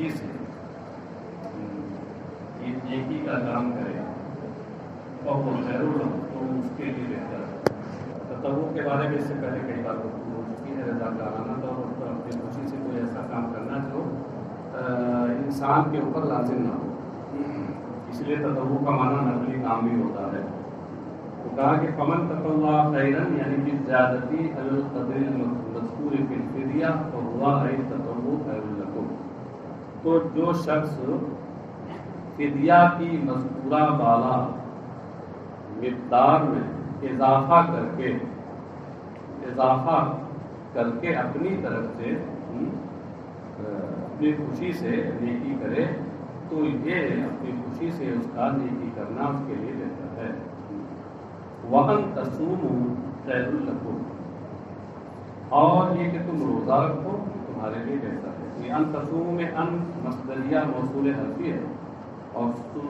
خوشی سے یہ نیکی کا کام کرے اور وہ ضرور تو اس کے لیے بہتر ہے۔ تطوع کے بارے میں اس سے پہلے کئی بار گفتگو ہو چکی ہے۔ رضا کارانہ طور پر اپنی خوشی سے کوئی ایسا کام کرنا جو انسان کے اوپر لازم نہ ہو، اس لیے تطوع کا معنی نقلی کام بھی ہوتا ہے۔ تو کہا کہ فمن تطوع خیرا یعنی کہ زیادتی القدر المذکور فی الفدیہ فہو ای تطوع خیر لکم، تو جو شخص فدیہ کی مذکورہ بالا مقدار میں اضافہ کر کے اپنی طرف سے اپنی خوشی سے نیکی کرے تو یہ اپنی خوشی سے اس کا نیکی کرنا اس کے لیے بہتر ہے۔ وَأَن تَصُومُوا خَيْرٌ لَكُمْ، اور یہ کہ تم روزہ رکھو تمہارے لیے بہتر ہے۔ یہ ان تصوموا میں ان مصدریہ موصول حرفی ہے، اور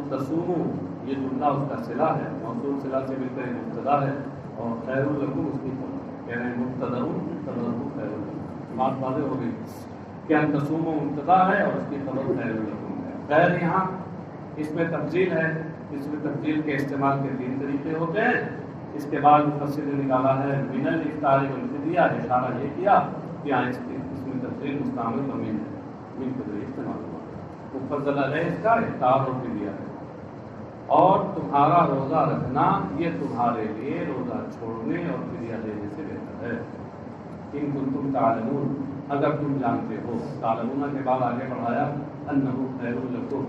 تصوموا یہ جملہ اس کا صلہ ہے، موصول صلہ سے مل کر مبتدا ہے، اور خیر لکم اس کی خبر ہے، کہہ رہے ہیں مبتدا خیر لکم، بات واضح ہو گئی کہ ان تصوموا مبتدا ہے اور اس کی خبر خیر لکم ہے۔ خیر یہاں اس میں تفضیل ہے، اس میں تفضیل کے استعمال کے 3 طریقے ہوتے ہیں۔ اس کے بعد مفسر نے نکالا ہے من الافطار والفدیہ، اشارہ یہ کیا کہ یہاں اس میں تفضیل مستعمل و من کے ذریعے استعمال ہوا، مفضل علیہ اس کا افطار اور فدیہ ہے۔ اور تمہارا روزہ رکھنا یہ تمہارے لیے روزہ چھوڑنے اور فدیہ دینے سے بہتر ہے۔ ان کنتم تعلمون، اگر تم جانتے ہو، تعلمون کے بعد آگے بڑھایا انہ خیر لکم،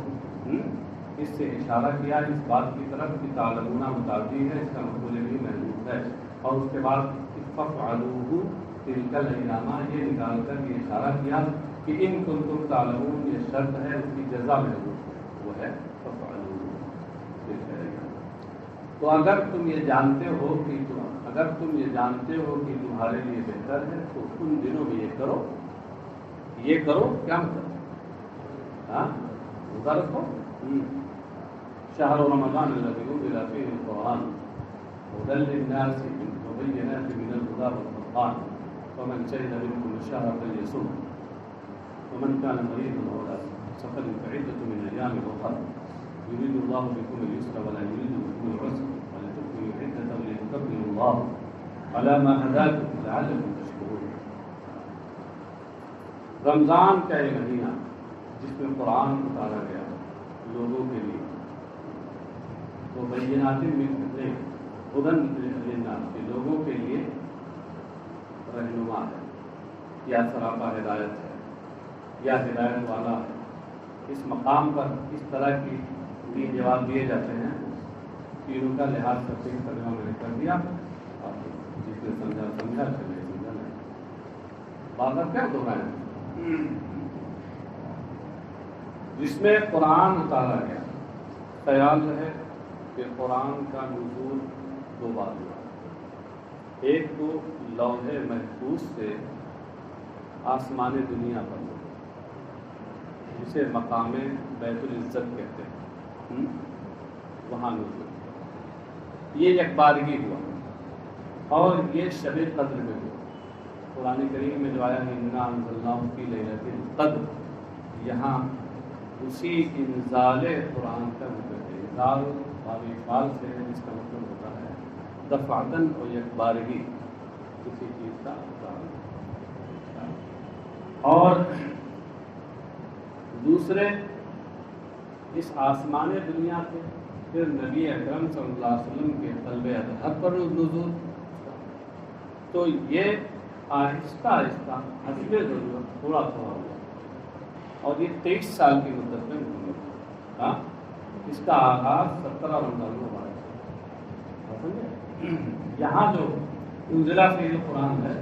اس سے اشارہ کیا اس بات کی طرف کہ تعلمون متعدی ہے، اس کا مفعول بھی محذوف ہے، اور اس کے بعد فافعلوہ تلک الایام، یہ نکال کر یہ اشارہ کیا کہ ان کنتم تعلمون یہ شرط ہے، اس کی جزا محذوف ہے، وہ ہے فافعلوہ تلک الایام۔ تو اگر تم یہ جانتے ہو کہ تمہارے لیے بہتر ہے تو ان دنوں میں یہ کرو کیا مطلب؟ ہاں روزہ رکھو۔ شہر رمضان الذی انزل فیہ القرآن ھدی للناس وبینات من الھدی والفرقان فمن شہد منکم الشہر فلیصم ومن کان مریضا او علی سفر فعدۃ من ایام اخر یرید اللہ بکم اليسر ولا یرید بکم العسر ولتکملوا العدة ولتکبروا اللہ علی ما ھداکم لعلکم تشکرون۔ رمضان کا یہ مہینہ جس میں قرآن اتارا گیا لوگوں کے لیے، تو بینات من ہدی للناس کے لوگوں کے لیے رہنما ہے، یا سراپا ہدایت ہے، یا ہدایت والا ہے۔ اس مقام پر اس طرح کی 3 جواب دیے جاتے ہیں، تینوں کا لحاظ کرتے ہی ترجمہ میں نے کر دیا، اور جس نے سمجھا چلے سمجھا نہیں، بات اب کیا ہو رہا ہے۔ جس میں قرآن اتارا گیا، خیال رہے کہ قرآن کا نزول 2 بار ہوا، ایک تو لوح محفوظ سے آسمان دنیا پر ہوا، جسے مقام بیت العزت کہتے ہیں، وہاں نزول، یہ ایک بارگی ہوا، اور یہ شب قدر میں ہوا۔ قرآن کریم میں جو آیا ہے انا انزلناہ فی لیلۃ القدر، یہاں اسی انزال قرآن کا ذکر ہے۔ انزال بابی فال سے ہے، جس کا مطلب ہوتا ہے دفعتاً اور یک بارگی کسی چیز کا اتارنا۔ اور دوسرے اس آسمان دنیا سے پھر نبی اکرم صلی اللہ علیہ وسلم کے قلب اطہر پر نزول، تو یہ آہستہ آہستہ حسب ضرورت تھوڑا ہوا، اور یہ 23 سال کی مدت میں ہوئی۔ ہاں اس کا آغاز 17 رمضان کو ہوا ہے۔ یہاں جو انزلہ فی القرآن ہے،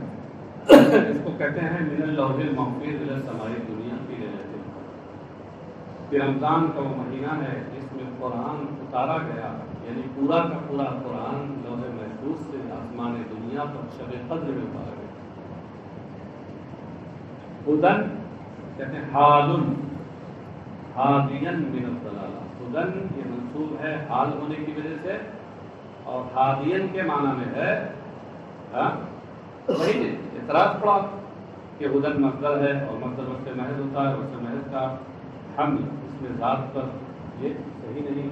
اس کو کہتے ہیں من اللوح المحفوظ الی السماء الدنیا فی لیلۃ القدر، کہ رمضان کا وہ مہینہ ہے جس میں قرآن اتارا گیا، یعنی پورا کا پورا قرآن لوح محفوظ سے آسمان دنیا پر شب قدر میں اتارا گیا۔ ہدن کہتے ہیں حالن ہادین من الضلالہ، ہدن یہ منصوب ہے حال ہونے کی وجہ سے، اور ہادین کے معنی میں ہے وہی اعتراض پڑا کہ ہدن مصدر ہے، اور مصدر وقت محض ہوتا ہے، وقت محض کا حمل اس میں ذات پر یہ صحیح نہیں،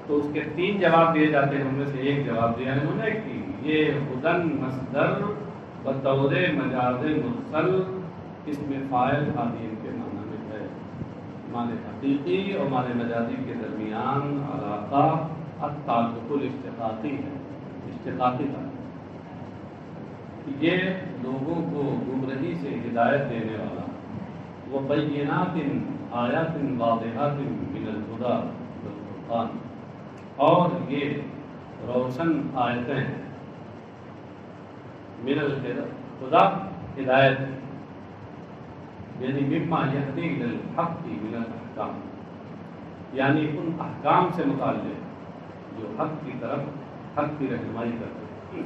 تو اس کے 3 جواب دیے جاتے ہیں، ان میں سے ایک جواب دیا انہوں نے کہ یہ ہدن مصدر بطور مجاز مرسل اس میں فاعل خادم کے معنی میں ہے، معنی حقیقی اور معنی مجازی کے درمیان علاقہ التعلق الاشتقاقی ہے، اشتقاقی تھا، یہ لوگوں کو گمراہی سے ہدایت دینے والا، وہ بینات آیات واضحات من الہدی والفرقان، اور یہ روشن آیتیں من الہدی ہدایت، یعنی مما یہدی الی الحق من الاحکام، یعنی ان احکام سے متعلق جو حق کی طرف حق کی رہنمائی کرتے ہیں۔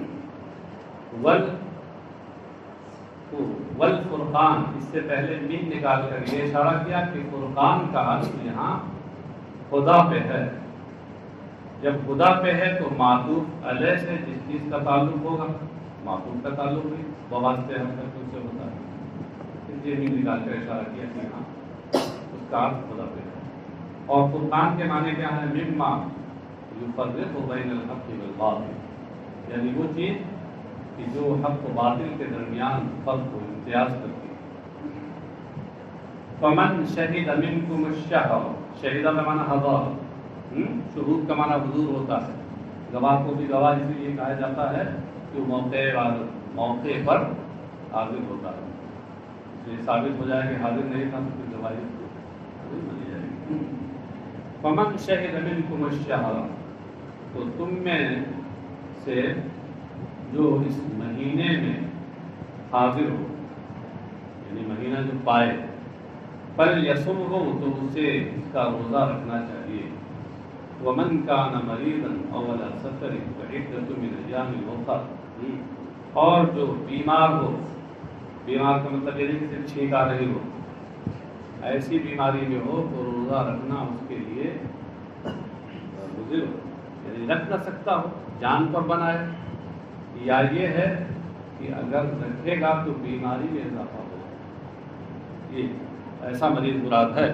والفرقان، اس سے پہلے من نکال کر یہ اشارہ کیا کہ فرقان کا اصل یہاں خدا پہ ہے، جب خدا پہ ہے تو معطوف علیہ سے جس چیز کا تعلق ہوگا معطوف کا تعلق بھی بواسطے ہم تک سے ہوتا ہے، اس لیے من نکال کر اشارہ کیا کہ یہاں اس کا اصل خدا پہ ہے۔ اور فرقان کے معنی کیا ہے؟ مما یفرق بین الحق والباطل، یعنی وہ چیز کہ جو حق و باطل کے درمیان فرق و امتیاز کرتی ہے۔ فمن شہد منکم الشہر، شہیدہ کا معنی حضور، شہود کا معنی حضور ہوتا ہے، گواہ کو بھی گواہ اس لیے کہا جاتا ہے کہ موقع پر حاضر ہوتا ہے، اس لیے ثابت ہو جائے کہ حاضر نہیں تھا تو پھر گواہی حاضر مانی جائے گی۔ فمن شہد منکم الشہر، تو تم میں سے جو اس مہینے میں حاضر ہو، یعنی مہینہ جو پائے، فل یصم ہو تو اسے اس کا روزہ رکھنا چاہیے۔ ومن کان مریضا او علی سفر فعدۃ من ایام اخر، اور جو بیمار ہو، بیمار کا مطلب یہ نہیں کہ صرف چھینک آ رہی ہو، ایسی بیماری میں ہو تو روزہ رکھنا اس کے لیے مضر ہو، یعنی رکھ نہ سکتا ہو، جان پر بنائے، یا یہ ہے کہ اگر رکھے گا تو بیماری میں اضافہ ہوگا، یہ ایسا مریض مراد ہے،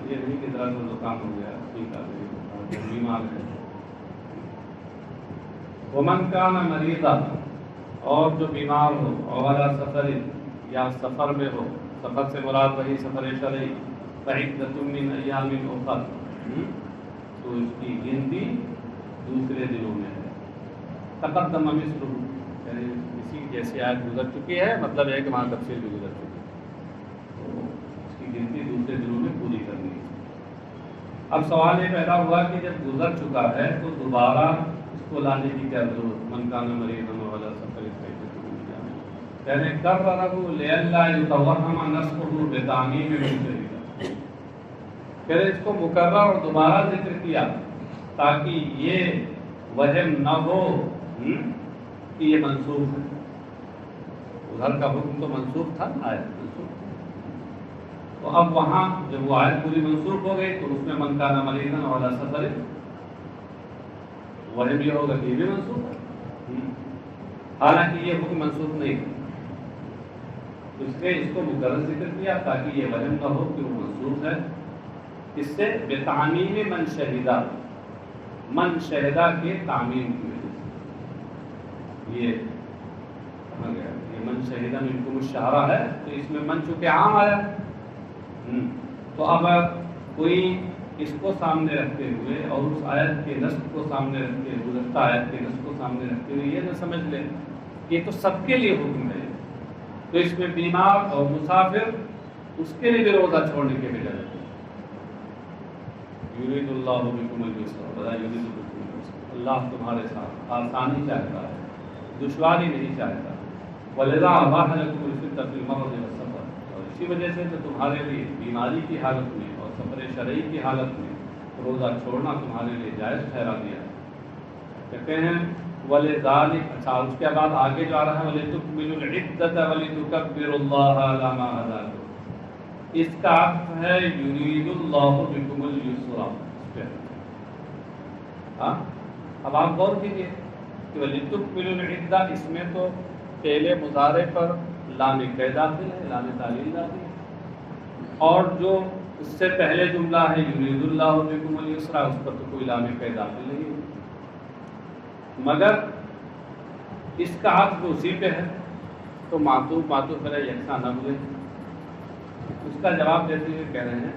یہ نہیں کہ ذرا سا زکام ہو گیا ٹھیک آ گئی بیمار ہے۔ ومن کان مریضا، اور جو بیمار ہو، اور سفر یا سفر میں ہو، سفر سے مراد وہی سفر شرعی، فعدۃ من ایام اخر، تو اس کی گنتی دوسرے دنوں میں ہے۔ تقدم مثلہ، یعنی اسی جیسی آیت گزر چکی ہے، مطلب ہے کہ وہاں تفصیل بھی گزر چکی ہے، تو اس کی گنتی دوسرے دنوں میں پوری کرنی ہے۔ اب سوال یہ پیدا ہوا کہ جب گزر چکا ہے تو دوبارہ اس کو لانے کی کیا ضرورت؟ من کان مریضا او علی سفر یعنی کر رہو لئلا یتوہم نسبہ بتعمیم من شریعہ، پھر اس کو مکرر اور دوبارہ ذکر کیا تاکہ یہ وہم نہ ہو کہ یہ منسوخ ہے، ادھر کا حکم تو منسوخ تھا، آیت منسوخ، تو اب وہاں جب وہ آیت پوری منسوخ ہو گئی تو اس میں من کان مریضا او علی سفر وہم یہ ہوگا کہ یہ بھی منسوخ ہے، حالانکہ یہ حکم منسوخ نہیں ہے، اس نے اس کو مقرر ذکر کیا تاکہ یہ وہم نہ ہو کہ وہ منسوخ ہے۔ اس سے بتعمیم من شہدہ، من شہدہ کے تعمیم کی وجہ سے یہ کہا گیا، یہ من شہدہ منکم الشہرہ ہے تو اس میں من چونکہ عام آیا، تو اب کوئی اس کو سامنے رکھتے ہوئے اور اس آیت کے نصب کو سامنے رکھتے ہوئے، گزشتہ آیت کے نصب کو سامنے رکھتے ہوئے یہ نہ سمجھ لیں کہ یہ تو سب کے لیے حکم ہے، تو اس میں بیمار اور مسافر اس کے لیے بھی روزہ چھوڑنے کے بجائے یرید اللہ بکم الیسر ولا یرید بکم العسر، اللہ تمہارے ساتھ آسانی چاہتا ہے، دشواری نہیں چاہتا، ولذا اباح لکم الفطر فی المرض والسفر، اور اسی وجہ سے تو تمہارے لیے بیماری کی حالت میں اور سفر شرعی کی حالت میں روزہ چھوڑنا تمہارے لیے جائز ٹھہرا دیا ہے۔ کہتے ہیں وَلِذَلِكَ، اچھا اس کے بعد آگے جو آ رہا ہے وَلِتُكْمِلُوا الْعِدَّةَ وَلِتُكَبِّرُوا اللَّهَ عَلَىٰ مَا هَدَاكُمْ، اس کا عطف ہے یرید اللہ بکم الیسر، ہاں اب آپ غور کیجیے کہ وَلِتُكْمِلُوا الْعِدَّةَ، اس میں تو فعل مضارع پر لام کی داخل ہے، لام تعلیل داخل ہے، اور جو اس سے پہلے جملہ ہے یرید اللہ بکم اليسر، اس پر تو کوئی لام قید داخل نہیں ہے، مگر اس کا عطف اسی پہ ہے تو معطوف علیہ یکساں نہ ہوئے۔ اس کا جواب دیتے ہوئے کہہ رہے ہیں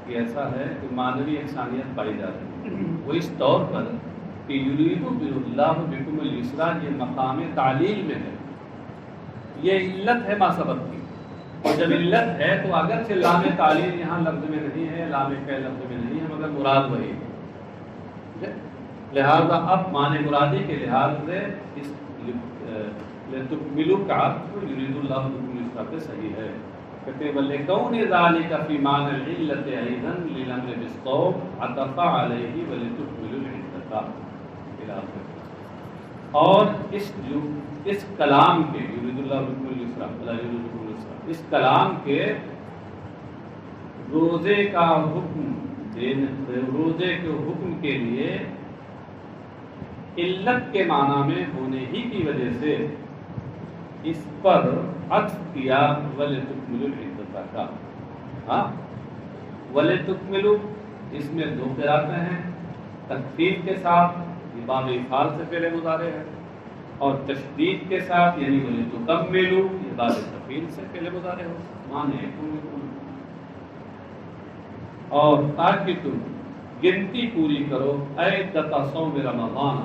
کہ ایسا ہے کہ معنوی یکسانیت پائی جا رہی ہے، وہ اس طور پر کہ یرید اللہ بکم اليسر یہ مقام تعلیل میں ہے، یہ علت ہے ما سبق کی، اور جب علت ہے تو اگرچہ لام تعلیل یہاں لفظ میں نہیں ہے، لام قید لفظ میں نہیں ہے، مگر مراد وہی ہے، لہذا اب معنی مرادی کے لحاظ سے اس لتکملوا کا عطف یرید اللہ بکم اليسر پہ صحیح ہے۔ کہتے ہیں وَلِكَوْنِ ذَلِكَ فِي مَعْنَى الْعِلَّةِ أَيْضًا لِلْأَمْرِ بِالصَّوْمِ عَطَفَ عَلَيْهِ وَلِتُكْمِلُوا الْعِدَّةَ۔ اور اس کلام کے یرید اللہ بکم اليسر ولا یرید بکم اليسر، اس کلام کے روزے کا حکم دینے، روزے کے حکم کے لیے علت کے معنی میں ہونے ہی کی وجہ سے اس پر عطف کیا وَلِتُكْمِلُوا الْعِدَّةَ کا۔ ہاں وَلِتُكْمِلُوا اس میں دو قراءتیں ہیں، تخفیف کے ساتھ یہ باب افعال سے پہلے مضارع ہے، اور تشدید کے ساتھ یعنی وَلِتُكَمِّلُوا یہ باب تفعیل سے پہلے مضارع ہو، معنی اور تاکہ تم گنتی پوری کرو عدۃ صوم رمضان،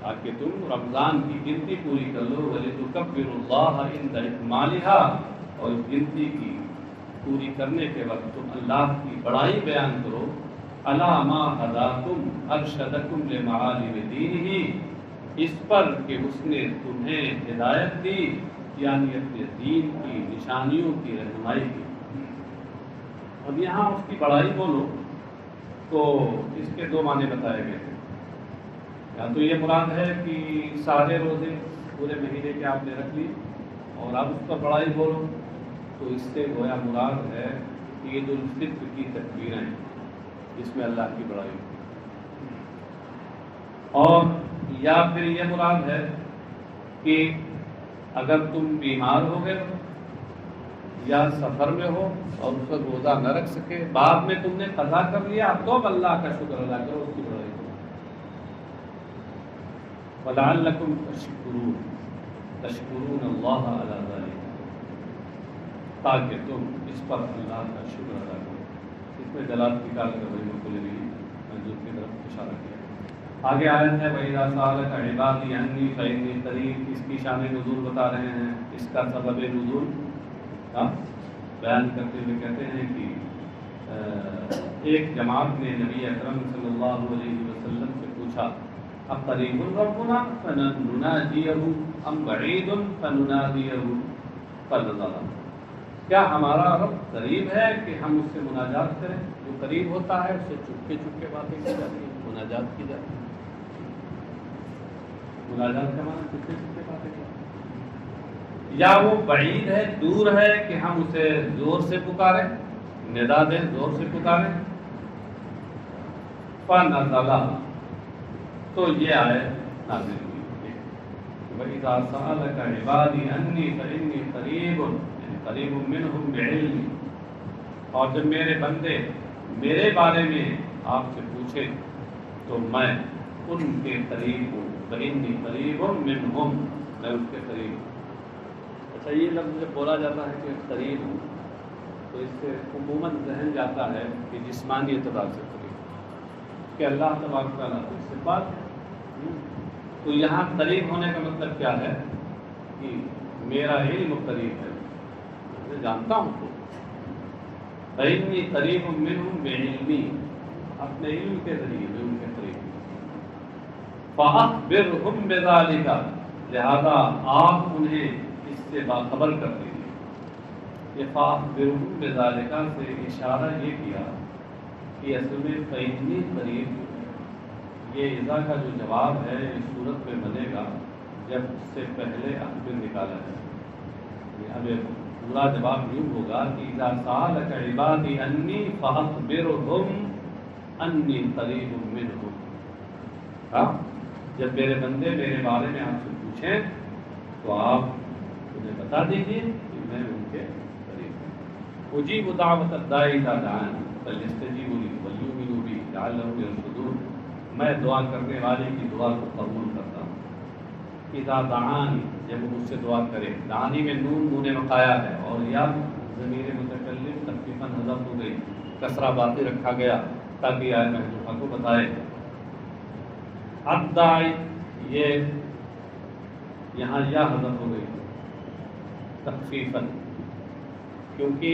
تاکہ تم رمضان کی گنتی پوری کر لو، وَلِتُكَبِّرُوا اللَّهَ عِندَ إِكْمَالِهَا، اور گنتی کی پوری کرنے کے وقت تم اللہ کی بڑائی بیان کرو، عَلَىٰ مَا هَدَاكُمْ أَرْشَدَكُمْ لِمَعَالِمِ دِينِهِ، اس پر کہ اس نے تمہیں ہدایت دی، یعنی اپنے دین کی نشانیوں کی رہنمائی کی۔ اب یہاں اس کی بڑائی بولو تو اس کے دو معنی بتائے گئے ہیں، یا تو یہ مراد ہے کہ سارے روزے پورے مہینے کے آپ نے رکھ لی اور اب اس پر بڑائی بولو، تو اس سے گویا مراد ہے عید الفطر کی تکبیریں جس میں اللہ کی بڑائی ہو، اور یا پھر یہ مراد ہے کہ اگر تم بیمار ہو گئے ہو یا سفر میں ہو اور اس وقت روزہ نہ رکھ سکے، بعد میں تم نے قضا کر لیا، تو اب اللہ کا شکر ادا کرو، اس کی بڑائی کرو۔ وَلَعَلَّكُمْ تَشْكُرُونَ اللَّهَ عَلَىٰ ذَلِكَ، تاکہ تم اس پر اللہ کا شکر ادا کرو۔ اس میں جلال کی کار کر رہی مقبول بھی منظور کی طرف اشارہ کیا۔ آگے آیت ہے وَإِذَا سَأَلَكَ عِبَادِي عَنِّي فَإِنِّي قَرِيبٌ، اس کی شان نزول بتا رہے ہیں، اس کا سبب نزول بیان کرتے ہوئے کہتے ہیں کہ ایک جماعت نے نبی اکرم صلی اللہ علیہ وسلم سے پوچھا اقریب ربنا فننادیہ ام بعید فننادیہ فنظر، کیا ہمارا رب قریب ہے کہ ہم اس سے مناجات کریں؟ جو قریب ہوتا ہے اس سے چپکے چپکے باتیں کی جاتی ہیں، مناجات کی جاتی ہے، مناجات کا معنی چپکے چپکے باتیں کی، یا وہ بعید ہے، دور ہے کہ ہم اسے زور سے پکاریں، ندا دیں، زور سے پکاریں۔ فنزل، تو یہ آیت نازل ہوئی۔ وَإِذَا سَأَلَكَ عِبَادِي عَنِّي فَإِنِّي قَرِيبٌ، یعنی قریب مِّنْهُمْ بِعِلْمِي، اور جب میرے بندے میرے بارے میں آپ سے پوچھے تو میں ان کے قریب ہوں، فَإِنِّي قَرِيبٌ مِّنْهُمْ، میں ان کے قریب ہوں۔ اچھا یہ لفظ جب بولا جاتا ہے کہ قریب ہوں تو اس سے عموماً ذہن جاتا ہے کہ جسمانی اعتبار سے قریب، کہ اللہ تبارک و تعالیٰ کی صفات ہے، تو یہاں قریب ہونے کا مطلب کیا ہے کہ میرا علم قریب ہے، میں جانتا ہوں تو فإنی قریب منہم بعلمی، اپنے علم کے ذریعے میں ان کے قریب ہوں۔ فأخبرہم بذالک، لہذا آپ انہیں اس سے باخبر کر دیجیے۔ یہ فأخبرہم بذالک سے اشارہ یہ کیا کہ اصل میں فإنی قریب، یہ اذا کا جو جواب ہے اس صورت میں بنے گا جب اس سے پہلے اخبر نکالا جائے، اب پورا جواب یوں ہوگا کہ اذا سألک عبادی انی فأخبرہم انی قریب منہم، جب میرے بندے میرے بارے میں آپ سے پوچھیں تو آپ انہیں بتا دیجیے کہ میں ان کے قریب ہوں۔ اجیب دعوت الداعی اذا دعان، فَلْيَسْتَجِيبُوا لِي وَلْيُؤْمِنُوا بِي لَعَلَّهُمْ يَرْشُدُونَ، میں دعا کرنے والے کی دعا کو قبول کرتا ہوں۔ اذا دعانی، جب وہ مجھ سے دعا کرے، دعانی میں نون وقایا ہے اور یا ضمیر متکلم تخفیفاً حذف ہو گئی، کسرہ باقی رکھا گیا تاکہ آئے محذوفہ کو بتائے۔ الداعی، یہ یہاں یا حذف ہو گئی تخفیفاً، کیونکہ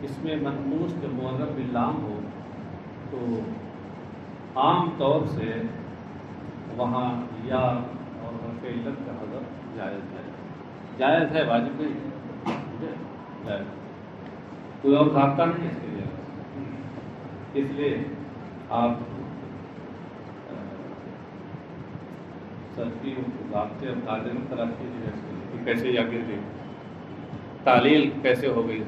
اس میں منقوص جب معرب باللام ہو تو عام طور سے وہاں یا اور حرف علت کا حذف جائز ہے، واجب نہیں، جائز، کوئی اور ضابطہ نہیں ہے اس کے لیے، اس لیے آپ سرفی ضابطے اور قاعدے میں تلاش کیجیے کہ کیسے یا گر گئی، تعلیل کیسے ہو گئی،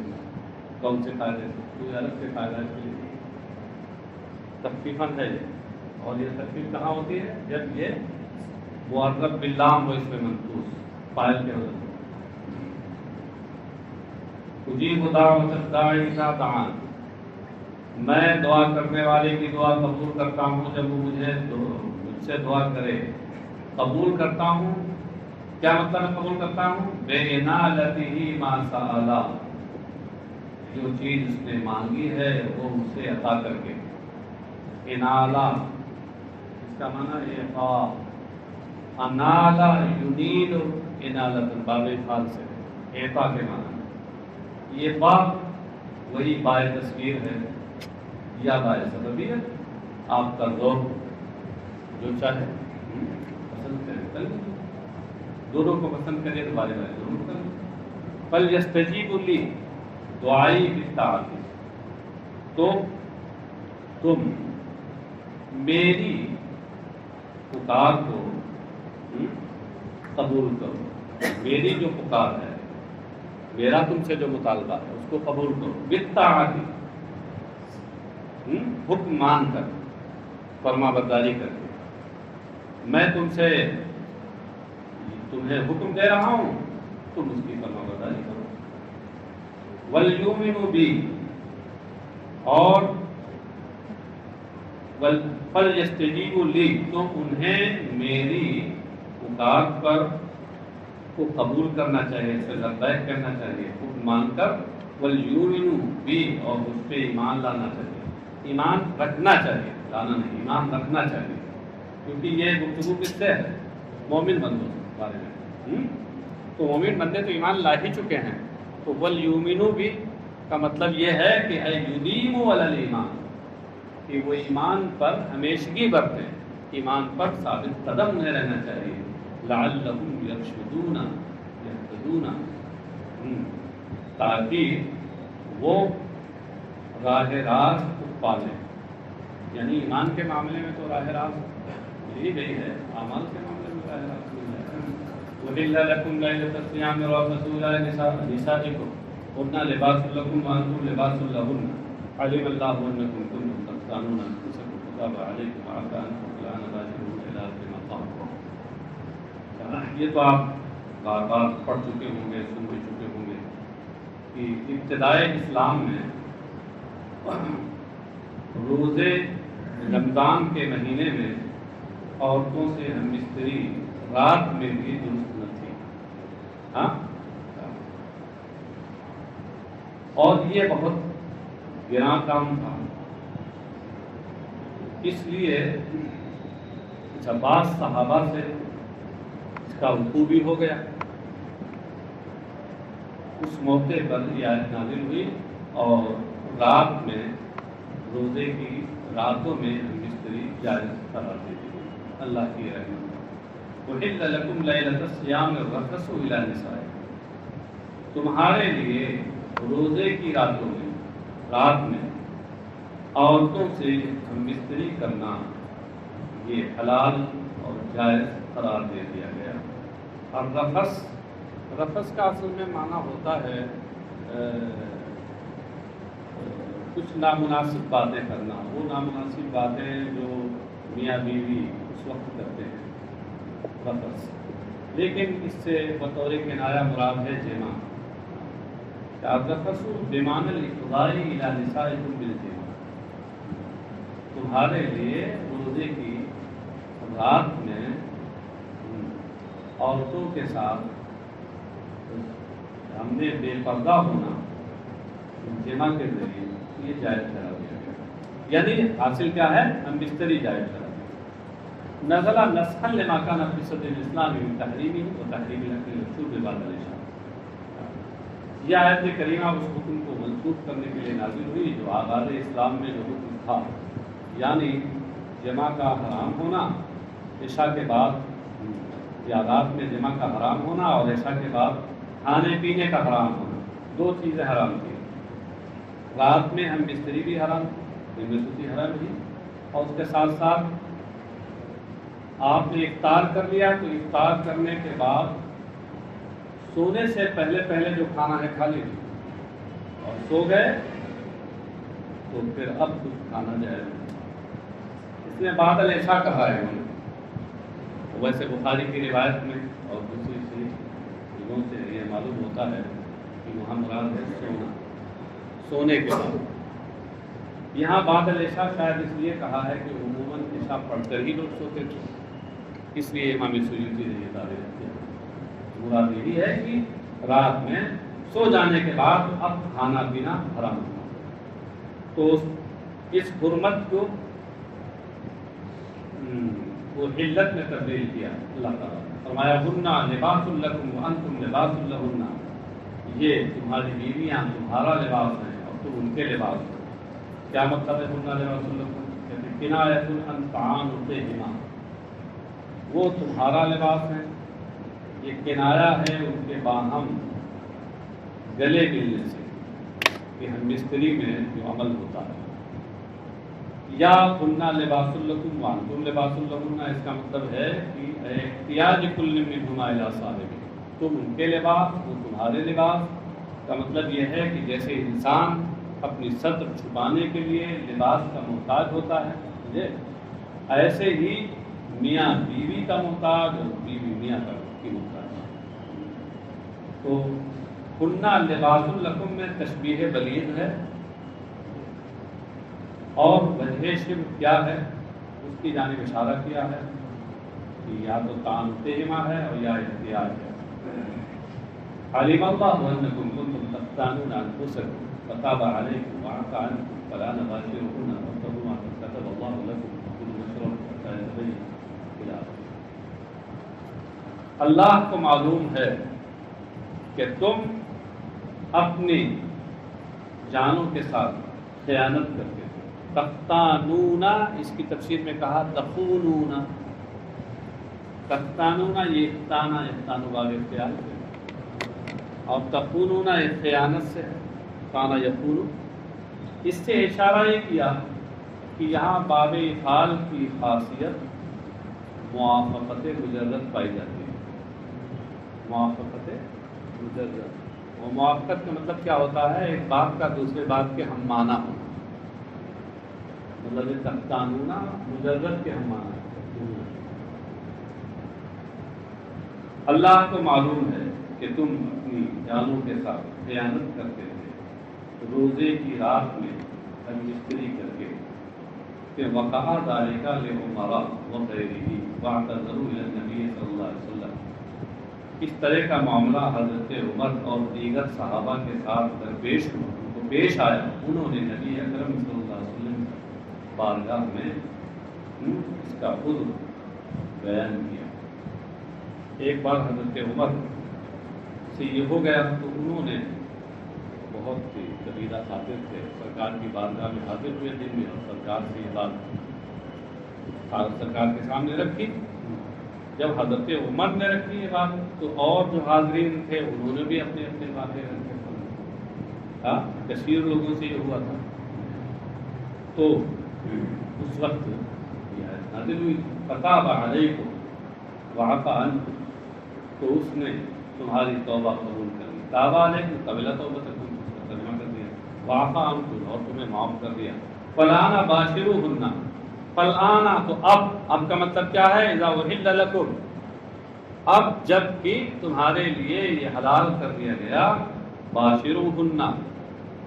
کون سے قاعدے سے، کوئی الگ سے قاعدہ کے لیے تخفیفاً ہے یہ، اور یہ تخفیف کہاں ہوتی ہے؟ جب یہ معرب باللام ہو، اس میں منقوص فاعل کے حضرت اجیب دعوت الداعی اذا دعان، میں دعا کرنے والے کی دعا قبول کرتا ہوں جب وہ مجھ سے دعا کرے، قبول کرتا ہوں، کیا مطلب ہے قبول کرتا ہوں؟ بِإِنَالَتِهِ مَا سَأَلَ، جو چیز اس نے مانگی ہے وہ اسے عطا کر کے، انالا اس کا معنی اعطاء، انالا ینیل انالۃ، باب فعل سے اعطاء کے معنی، یہ باب وہی بائے تصویر ہے یا بائے سببی ہے، آپ کا ذوق جو چاہے پسند کرے کر لیں، دونوں کو پسند کرے تو بارے بارے دونوں کو کر لیں۔ فَلْيَسْتَجِيبُوا لِي، دعائی بالطاعت، تو تم میری پکار کو قبول کرو، میری جو پکار ہے، میرا تم سے جو مطالبہ ہے اس کو قبول کرو، بالطاعت، حکم مان کر، فرما برداری کر کے، میں تمہیں حکم دے رہا ہوں، تم اس کی فرما برداری کرو۔ وَلْيُؤْمِنُوا بِي، اور فَلْيَسْتَجِيبُوا لِي، تو انہیں میری پکار پر کو قبول کرنا چاہیے، اسے لبیک کہنا چاہیے، حکم مان کر، وَلْيُؤْمِنُوا بِي، اور اس پہ ایمان لانا چاہیے، ایمان رکھنا چاہیے، لانا نہیں، ایمان رکھنا چاہیے، کیونکہ یہ گفتگو کس سے ہے؟ مومن بندوں کے بارے میں، تو مومن بندے تو ایمان لا ہی چکے ہیں، تو وَلْيُؤْمِنُوا بِي کا مطلب یہ ہے کہ يُدِيمُوا عَلَى الْإِيمَانِ، کہ وہ ایمان پر ہمیشگی برتیں، ایمان پر ثابت قدم نہیں رہنا چاہیے، لَعَلَّهُمْ يَرْشُدُونَ يَهْتَدُونَ، تاکہ وہ راہ راست کو پالیں، یعنی ایمان کے معاملے میں تو راہ راست ملی گئی ہے، اعمال کے معاملے میں راہ راست مل جائے گا۔ وَإِلَّا لَكُمْ لَيْلَةَ الصِّيَامِ الرَّفَثُ إِلَىٰ نِسَائِكُمْ هُنَّ لِبَاسٌ لَكُمْ وَأَنتُمْ لِبَاسٌ لَهُنَّ عَلِمَ اللَّهُ أَنَّكُمْ كُنتُمْ تَخْتَانُونَ أَنفُسَكُمْ فَتَابَ عَلَيْكُمْ وَعَفَا عَنكُمْ فَالْآنَ بَاشِرُوهُنَّ إِلَىٰ آخِرِ مَا قَالَ۔ یہ تو آپ بار بار پڑھ چکے ہوں گے، سن بھی چکے ہوں گے کہ ابتدائے اسلام میں روزے رمضان کے مہینے میں عورتوں سے ہم مستری رات میں بھی درست نہ تھی، ہاں، اور یہ بہت گراں کام تھا، اس لیے بعض صحابہ سے اس کا وقوع بھی ہو گیا، اس موقع پر یہ آیت نازل ہوئی، اور رات میں روزے کی راتوں میں مستری جائز قرار دے دی گئی، اللہ کی رحمت۔ وَحِلَّ لَكُمْ لَيْلَةَ الصِّيَامِ الرَّفَثُ إِلَىٰ نِسَائِكُمْ، تمہارے لیے روزے کی راتوں میں، رات میں عورتوں سے ہم مستری کرنا یہ حلال اور جائز قرار دے دیا گیا۔ اور رفث کا اصل میں معنی ہوتا ہے کچھ نامناسب باتیں کرنا، وہ نامناسب باتیں جو میاں بیوی اس وقت کرتے ہیں، رفث، لیکن اس سے بطور کنایہ مراد ہے جمع، الرفث بمعنى الافضاء الى نسائكم بالجماع، تمہارے لیے روزے کی رات میں عورتوں کے ساتھ ہم نے بے پردہ ہونا جمع کے ذریعے یہ جائز قرار دیا گیا، یعنی حاصل کیا ہے؟ ہم بستری جائز قرار دیا۔ نزل نسخا لما كان في صدر الاسلام من تحریم و تحریم الاکل والشرب بعد العشاء، یہ آیت کریمہ اس حکم کو منسوخ کرنے کے لیے نازل ہوئی جو آغاز اسلام میں جو حکم تھا، یعنی جمع کا حرام ہونا عشاء کے بعد، یا رات میں جمع کا حرام ہونا اور عشاء کے بعد کھانے پینے کا حرام ہونا، دو چیزیں حرام کی۔ رات میں ہم بستری بھی حرام، سوتی حرام بھی، اور اس کے ساتھ ساتھ آپ نے افطار کر لیا تو افطار کرنے کے بعد سونے سے پہلے جو کھانا ہے کھا لیجیے، اور سو گئے تو پھر اب کچھ کھانا جائے۔ اس نے بعد العشاء کہا ہے، ویسے بخاری کی روایت میں اور دوسری چیزوں سے یہ معلوم ہوتا ہے کہ وہاں مراد ہے سونا، سونے کے بعد۔ یہاں بعد العشاء شاید اس لیے کہا ہے کہ عموماً عشاء پڑھ کر ہی لوگ سوتے تھے، اس لیے امام سیوطی نے یہ دعوے رکھے۔ مراد یہی ہے کہ رات میں سو جانے کے بعد اب کھانا پینا حرام ہوا، تو اس حرمت کو وہ حلت میں تبدیل کیا اللہ تعالیٰ نے، فرمایا ہننا لباس لکم وانتم لباس لہن، یہ تمہاری بیویاں تمہارا لباس ہیں اور تم ان کے لباس ہو۔ کیا مطلب ہے ہننا لباس لکم؟ کہتے کنایۃ عن تعانقہما، وہ تمہارا لباس ہے، یہ کنایا ہے ان کے باہم گلے ملنے سے کہ ہم بستری میں جو عمل ہوتا ہے۔ یا ہننا لباس لکم وانتم لباس لہن، اس کا مطلب ہے کہ احتیاج کل منہما الی صاحبہ، تم ان کے لباس وہ تمہارے لباس، کا مطلب یہ ہے کہ جیسے انسان اپنی سطر چھپانے کے لیے لباس کا محتاج ہوتا ہے مجھے، ایسے ہی میاں بیوی کا محتاج اور بیوی میاں کی محتاج۔ تو ہننا لباس لکم میں تشبیہ بلیغ ہے، اور وجہ شبہ کیا ہے اس کی جانب اشارہ کیا ہے کہ یا تو تعانقہما ہے اور یا احتیاج ہے۔ علم اللہ انکم کنتم تختانون انفسکم فتاب علیکم وعفا عنکم فلا نباشرہن وابتغوا ما كتب اللہ لکم وکلوا واشربوا حتی یتبین الی آخر۔ اللہ کو معلوم ہے کہ تم اپنی جانوں کے ساتھ خیانت کرتے ہو۔ تختانون، اس کی تفسیر میں کہا تخونون، تختانون یہ اختانو باب اختیار سے، اور تخونون خیانت سے کانا یخون۔ اس سے اشارہ یہ کیا کہ یہاں باب افعال کی خاصیت موافقت مجرد پائی جاتی ہے، موافقت مجرد، اور موافقت کا مطلب کیا ہوتا ہے؟ ایک بات کا دوسرے بات کے ہم معنی ہونا، مطلب تختانون مجرد کے ہم معنی۔ اللہ کو معلوم ہے کہ تم اپنی جانوں کے ساتھ خیانت کرتے تھے روزے کی رات میں بستری کر کے، کہ وقع ذالک لعمر وغیرہ واعتذروا الی النبی صلی اللہ علیہ وسلم، اس طرح کا معاملہ حضرت عمر اور دیگر صحابہ کے ساتھ درپیش ہوا، ان کو پیش آیا، انہوں نے نبی اکرم صلی اللہ علیہ وسلم بارگاہ میں اس کا عذر بیان کیا۔ ایک بار حضرت عمر سے یہ ہو گیا تو انہوں نے بہت سی قبیلہ خاطر تھے، سرکار کی بارگاہ میں حاضر ہوئے دن میں، اور سرکار سے یہ بات سرکار کے سامنے رکھی۔ جب حضرت عمر نے رکھی یہ بات تو اور جو حاضرین تھے انہوں نے بھی اپنے اپنے باتیں رکھے، کثیر لوگوں سے یہ ہوا تھا۔ تو اس وقت یہ آیت نازل ہوئی، فتاب علیکم وعفا عنکم، تو اس نے تمہاری توبہ قبول کر لی، تاب علیکم قبل توبتکم، ترجمہ کر دیا، وعفا عنکم، اور تمہیں معاف کر دیا۔ فالآن باشروہن، فالآن تو اب کا مطلب کیا ہے؟ اذا احل لکم، اب جب کہ تمہارے لیے یہ حلال کر دیا گیا باشروہن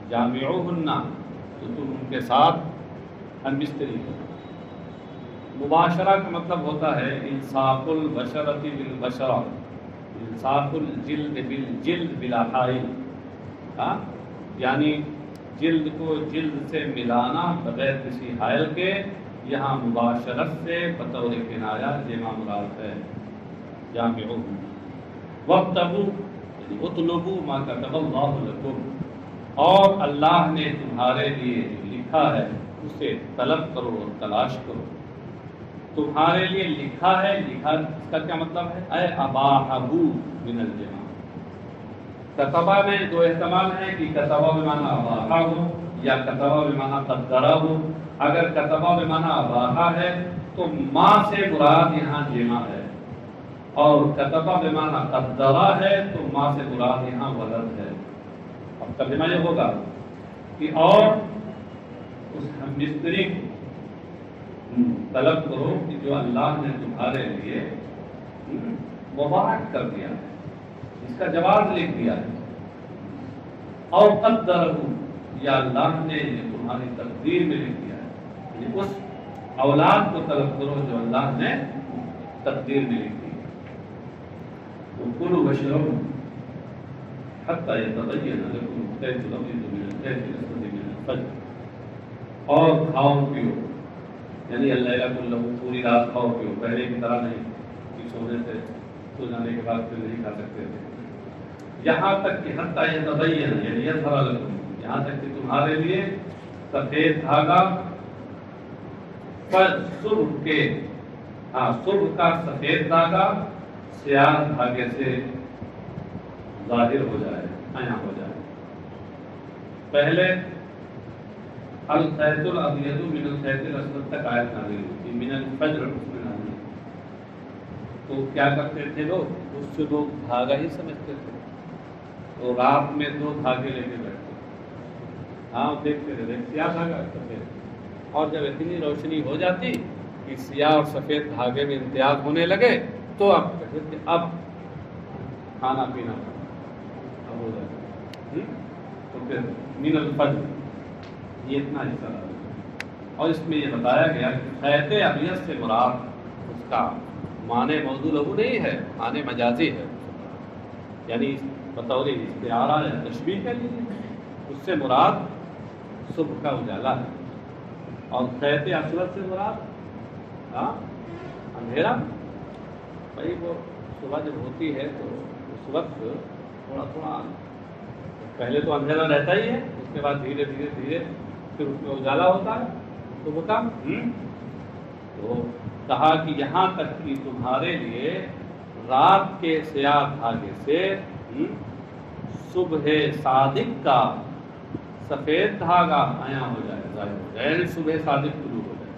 جامعوہن، تو تم ان کے ساتھ ہم بستری کرو۔ مباشرہ کا مطلب ہوتا ہے انصاف البشرۃ بالبشرہ، انصاف الجلد بالجلد بلا حائل، یعنی جلد کو جلد سے ملانا بغیر کسی حائل کے، یہاں مباشرت سے بطور کنایہ جمع مراد ہے۔ جامعوہن وابتغوا یعنی اطلبوا ما كتب اللہ لکم، اور اللہ نے تمہارے لیے جو لکھا ہے اسے طلب کرو اور تلاش کرو۔ تمہارے لیے لکھا ہے، لکھا اس کا کیا مطلب ہے؟ اے اباحہ من الجماع۔ کتبہ میں دو احتمال ہے کہ کتبہ بمعنی اباحہ ہو یا کتبہ بمعنی قدرہ ہو۔ اگر کتبہ بمعنی اباحہ ہے تو ما سے مراد یہاں جمع ہے، اور کتبہ بمعنی قدرہ ہے تو ما سے مراد یہاں ولد ہے۔ اب ترجمہ یہ ہوگا کہ اور اس ہم مستری کو طلب کرو کہ جو اللہ نے تمہارے لیے مباح کر دیا ہے، اس کا جواز لکھ دیا ہے، اور قدرہ یا اللہ نے تمہاری تقدیر میں لکھ دیا ہے، یعنی اس اولاد کو طلب کرو جو اللہ نے تقدیر میں لکھ دی۔ وَكُلُوا وَاشْرَبُوا حَتَّى يَتَبَيَّنَ لَكُمُ الْخَيْطُ الْأَبْيَضُ مِنَ الْخَيْطِ الْأَسْوَدِ مِنَ الْفَجْرِ، اور کھاؤ پیو، یعنی اللہ کلہ پوری رات کھاؤ پیو، پہلے کی طرح نہیں کہ سونے سے سو جانے کے بعد پھر نہیں کھا سکتے تھے، یہاں تک کہ حتیٰ یتبین یعنی یظہر لکم، یہاں تک کہ تمہارے لیے سفید دھاگا پر صبح کے صبح کا سفید دھاگا سیاہ دھاگے سے ظاہر ہو جائے، عیاں ہو جائے۔ پہلے الخیط الابیض من الخیط الاسود تک آیت نازل ہوئی تھی، من الفجر اس میں نازل ہوئی۔ تو کیا کرتے تھے لوگ؟ اس سے لوگ دھاگا ہی سمجھتے تھے، تو رات میں دو دھاگے لے کے بیٹھتے، دیکھتے تھے سیاہ دھاگا سفید، اور جب اتنی روشنی ہو جاتی کہ سیاہ اور سفید دھاگے میں امتیاز ہونے لگے تو اب کہتے تھے اب کھانا پینا اب ہو جائے، تو پھر من الفجر یہ اتنا حصہ ہے۔ اور اس میں یہ بتایا گیا کہ خیط ابیض سے مراد اس کا معنی موضوع لہو نہیں ہے، معنی مجازی ہے، یعنی بطور استعارہ یا تشبیہ کے لیے اس سے مراد صبح کا اجالا ہے، اور خیط اسود سے مراد اندھیرا۔ بھائی وہ صبح جب ہوتی ہے تو اس وقت تھوڑا تھوڑا پہلے تو اندھیرا رہتا ہی ہے، اس کے بعد دھیرے دھیرے دھیرے پھر اس میں اجالا ہوتا ہے صبح کا۔ تو کہا کہ یہاں تک کہ تمہارے لیے رات کے سیاہ دھاگے سے صبح صادق کا سفید دھاگا عیاں ہو جائے، ظاہر ہو جائے، یعنی صبح صادق طلوع ہو جائے۔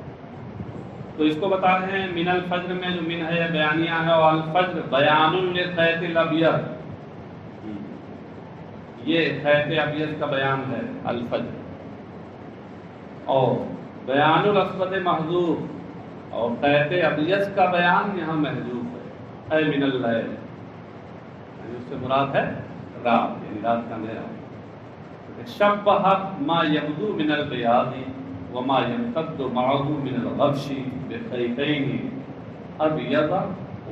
تو اس کو بتا رہے ہیں من الفجر میں جو من ہے بیانیہ ہے، اور الفجر بیان للخیط الابیض، یہ خیط ابیض کا بیان ہے الفجر، اور بیان الاسود محذوف، اور خیط ابیض کا بیان یہاں محذوف ہے، اے من اللیل، یعنی اس سے مراد ہے رات، یعنی رات کا اندھیرا۔ شبہت ما یبدو من البیاض وما یمتد معه من الغبش بخیطین ابیض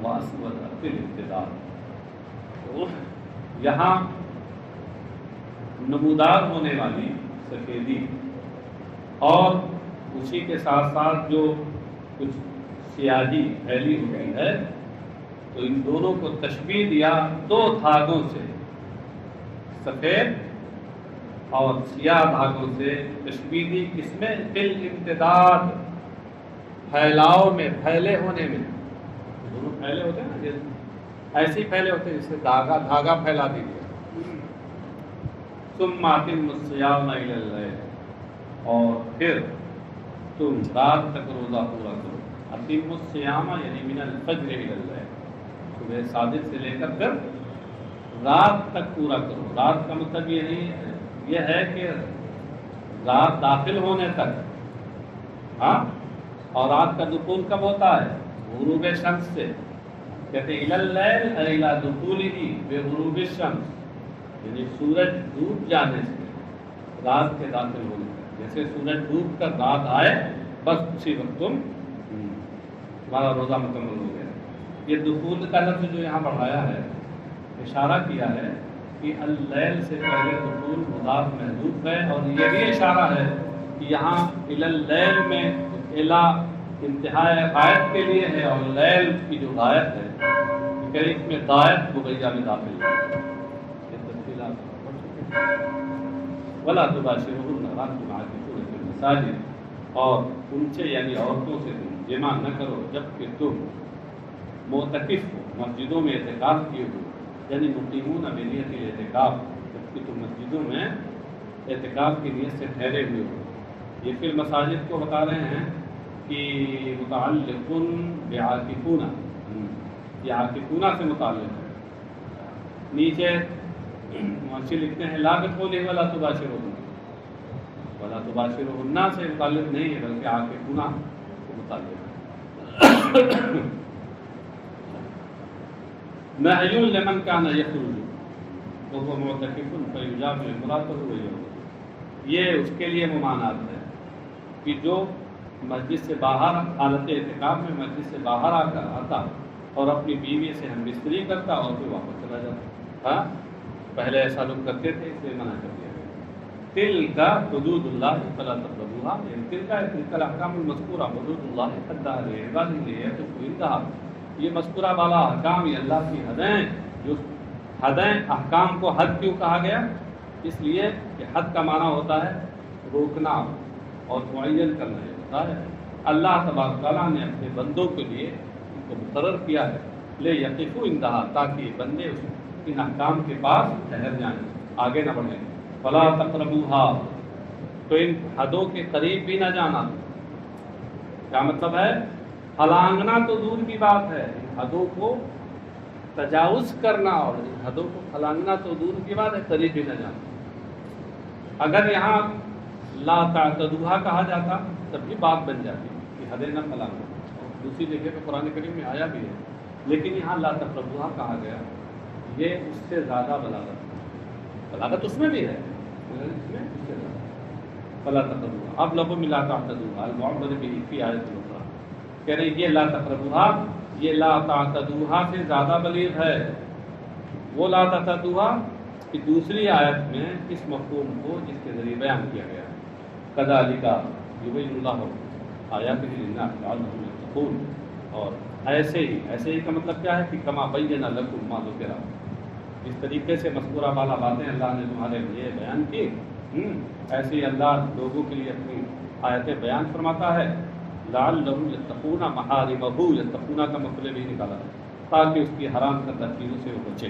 واسود فی الابتداء، یہاں نمودار ہونے والی سفیدی اور اسی کے ساتھ ساتھ جو کچھ سیاہی پھیلی ہوئی ہے، تو ان دونوں کو تشبیہ دیا دو دھاگوں سے، سفید اور سیاہ دھاگوں سے تشبیہ دی، کس میں؟ بالامتداد، پھیلاؤ میں، پھیلے ہونے میں، دونوں پھیلے ہوتے ہیں نا، ایسے ہی پھیلے ہوتے ہیں جس سے دھاگا پھیلا دیا۔ ثم اتم الصیام الی اللیل، اور پھر تم رات تک روزہ پورا کرو۔ اتم الصیام یعنی من الفجر الی اللیل، صبح صادق سے لے کر پھر رات تک پورا کرو۔ رات کا مطلب یہ ہے کہ رات داخل ہونے تک، اور رات کا دخول کب ہوتا ہے؟ غروب شمس سے، کہتے ہیں الی اللیل الی دخولہ بغروب الشمس، یعنی سورج ڈوب جانے سے رات کے داخل ہونے سے، جیسے سورج ڈوب کر رات آئے بس اسی وقت تمہارا روزہ مکمل ہو گیا۔ یہ دخول کا لفظ جو یہاں بڑھایا ہے، اشارہ کیا ہے کہ اللیل سے پہلے دخول مضاف محذوف ہے، اور یہ بھی اشارہ ہے کہ یہاں الی اللیل میں الا انتہاء غائب کے لیے ہے، اور لیل کی جو غائب ہے کہ اس میں غائب مغیہ میں داخل ہے۔ یہ تفصیلات پڑھ چکے ہیں۔ ولا تباشرون وانتم عاکفون فی المساجد، اور ان سے یعنی عورتوں سے تم جمع نہ کرو جبکہ تم معتکف ہو، مسجدوں میں اعتکاف کیے ہو، یعنی مقیمون بنیت الاعتکاف، جبکہ تم مسجدوں میں اعتکاف کی نیت سے ٹھہرے ہوئے ہو۔ یہ پھر مساجد کو بتا رہے ہیں کہ متعلق بعاکفون، یہ عاکفون سے متعلق ہے۔ نیچے مؤشر لکھتے ہیں لا بقولہ ولا تباشرون، ولا تباشرون سے متعلق نہیں ہے بلکہ عاکفون سے متعلق ہے۔ نہی لمن کان یخرج وهو معتکف فیجامع امرأته ویوم، یہ اس کے لیے ممانعت ہے کہ جو مسجد سے باہر حالت اعتکاف میں مسجد سے باہر آ کر آتا اور اپنی بیوی سے ہم بستری کرتا اور پھر واپس چلا جاتا۔ ہاں پہلے ایسا لوگ کرتے تھے، اس لیے منع کر دیا گیا۔ تلک حدود اللہ فلا تقربوها، یعنی تلک الاحکام المذکورہ حدود اللہ حد عباد اللہ، یہ مذکورہ والا احکام یہ اللہ کی حدیں، جو حدیں احکام کو حد کیوں کہا گیا؟ اس لیے کہ حد کا معنی ہوتا ہے روکنا اور معین کرنا، یہ ہوتا ہے اللہ تبارک تعالیٰ نے اپنے بندوں کے لیے ان کو مقرر کیا ہے لے یقفوا عندہا، تاکہ بندے ان احکام کے پاس ٹھہر جائیں، آگے نہ بڑھیں۔ فلا تقربوها، تو ان حدوں کے قریب بھی نہ جانا۔ کیا مطلب ہے؟ پھلانگنا تو دور کی بات ہے، ان حدوں کو تجاوز کرنا اور ان حدوں کو پھلانگنا تو دور کی بات ہے، قریب بھی نہ جانا۔ اگر یہاں لا تعتدوها کہا جاتا تب بھی بات بن جاتی کہ حدیں نہ پھلانگنا، اور دوسری جگہ پہ قرآن کریم میں آیا بھی ہے، لیکن یہاں لا تقربوها کہا گیا، یہ اس سے زیادہ بلاغت اس میں بھی ہے، اس میں اس سے زیادہ فلا تقربوها۔ اب لفظ میں لا تعتدوها المعبر به فی آیت اخرى، کہہ رہے یہ لا تقربوها، یہ لا تعتدوها سے زیادہ بلیغ ہے۔ وہ لا تعتدوها کہ دوسری آیت میں اس مفہوم کو جس کے ذریعے بیان کیا گیا ہے، کذالک یبین اللہ آیاتہ للناس لعلہم یتقون، اور ایسے ہی کا مطلب کیا ہے کہ کما بین لکم ما ذکر، اس طریقے سے مذکورہ والا باتیں اللہ نے تمہارے لیے بیان کی، ایسے ہی اللہ لوگوں کے لیے اپنی آیتیں بیان فرماتا ہے۔ لعلہم یتقون محارمہ، یتقون کا مطلب ہی نکالا تاکہ اس کی حرام کردہ چیزوں سے وہ بچیں۔